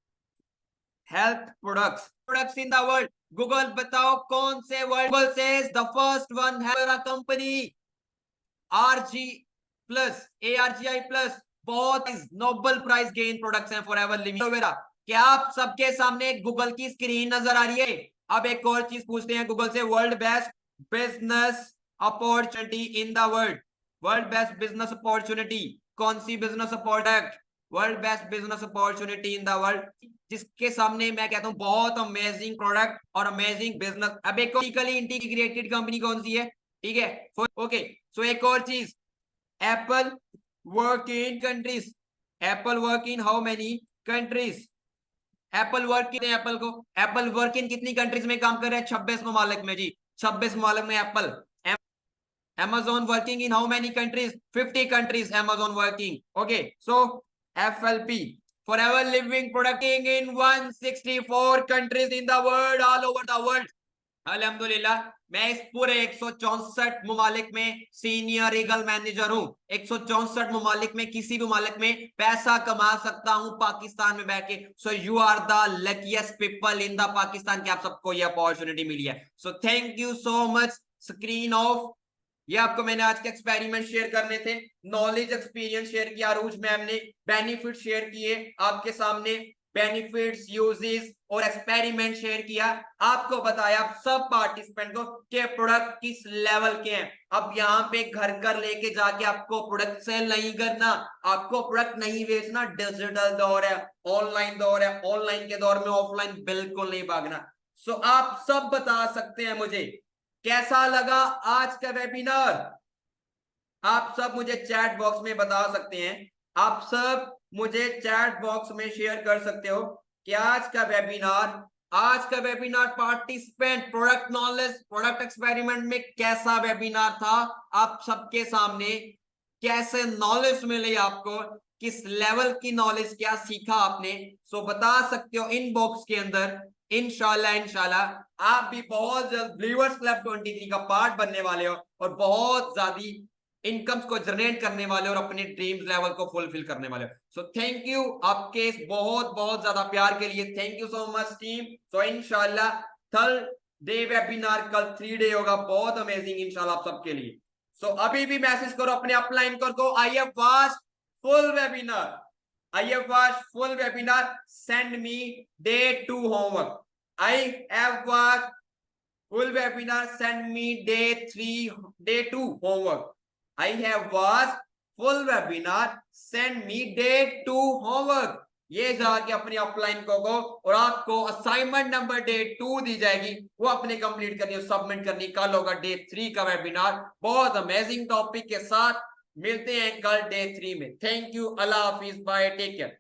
health products in the world. Google बताओ कौन से world, Google says the first one है company ARGI plus, ARGI plus, बहुत नोबल प्राइस गेन प्रोडक्ट्स हैं फॉरएवर लिविंग एलोवेरा। क्या आप सबके सामने गूगल की स्क्रीन नजर आ रही है? अब एक और चीज पूछते हैं गूगल से, world best business opportunity in the world. World best business opportunity, कौन सी business product? World best business opportunity in the world, जिसके सामने मैं कहता हूं बहुत अमेजिंग प्रोडक्ट और अमेजिंग बिजनेस। अब एक वर्टिकली इंटीग्रेटेड कंपनी कौन सी है? ठीक है, ओके। सो एक और चीज, Apple work in countries, Apple work in how many countries? Apple work कितने, एप्पल को एप्पल वर्क इन कितनी कंट्रीज में काम कर रहे हैं? 26 ममालिक में जी, 26 ममालिक में Apple. Amazon working in how many countries? 50 countries Amazon working. Okay, so FLP, forever living producing in 164 countries in the world, all over the world. अल्हम्दुलिल्लाह, मैं इस पूरे 164 ममालिक में सीनियर रीगल मैनेजर हूं। 164 ममालिक में किसी भी ममालिक में पैसा कमा सकता हूं पाकिस्तान में बैठ के। So you are the luckiest people in the Pakistan कि आप सबको ये अपॉर्चुनिटी मिली है। So thank you so much. Screen off. ये आपको मैंने आज के एक्सपेरिमेंट शेयर करने थे, नॉलेज एक्सपीरियंस शेयर किया, अरूज मैम ने बेनिफिट शेयर किए आपके सामने, बेनिफिट्स यूजेस और एक्सपेरिमेंट शेयर किया, आपको बताया आप सब पार्टिसिपेंट को कि प्रोडक्ट किस लेवल के हैं। अब यहाँ पे घर घर लेके जाके आपको प्रोडक्ट सेल नहीं करना, आपको प्रोडक्ट नहीं बेचना। डिजिटल दौर है, ऑनलाइन दौर है, ऑनलाइन के दौर में ऑफलाइन बिल्कुल नहीं भागना। सो आप सब बता सकते हैं मुझे कैसा लगा आज का वेबिनार। आप सब मुझे चैट बॉक्स में बता सकते हैं, आप सब मुझे चैट बॉक्स में शेयर कर सकते हो कि आज का webinar participant product knowledge product experiment में कैसा वेबिनार था। आप सबके सामने कैसे नॉलेज मिली, आपको किस लेवल की नॉलेज, क्या सीखा आपने। सो बता सकते हो इनबॉक्स के अंदर। इंशाल्लाह आप भी बहुत जल्द बिलीवर्स क्लब 23 का पार्ट बनने वाले हो और बहुत ज्यादा इनकम्स को जनरेट करने वाले हो और अपने ड्रीम्स लेवल को फुलफिल करने वाले हो। सो थैंक यू आपके इस बहुत बहुत ज्यादा प्यार के लिए। Thank you so much team. So इंशाल्लाह थर्ड डे वेबिनार कल 3 डे होगा, बहुत अमेजिंग इंशाल्लाह आप सबके लिए। सो अभी भी मैसेज करो अपने अपलाइन को, I have watched full webinar, I have watched full webinar, send me day 2 homework. I have watched full webinar, send me day 2 homework. I have watched full webinar, send me day 2 homework. ये जाके अपनी अपलाइन को और आपको असाइनमेंट नंबर डे 2 दी जाएगी, वो अपने कंप्लीट करनी है, सबमिट करनी। कल होगा डे 3 का वेबिनार, बहुत अमेजिंग टॉपिक के साथ। मिलते हैं कल डे 3 में। थैंक यू, अल्लाह हाफिज, बाय, टेक केयर।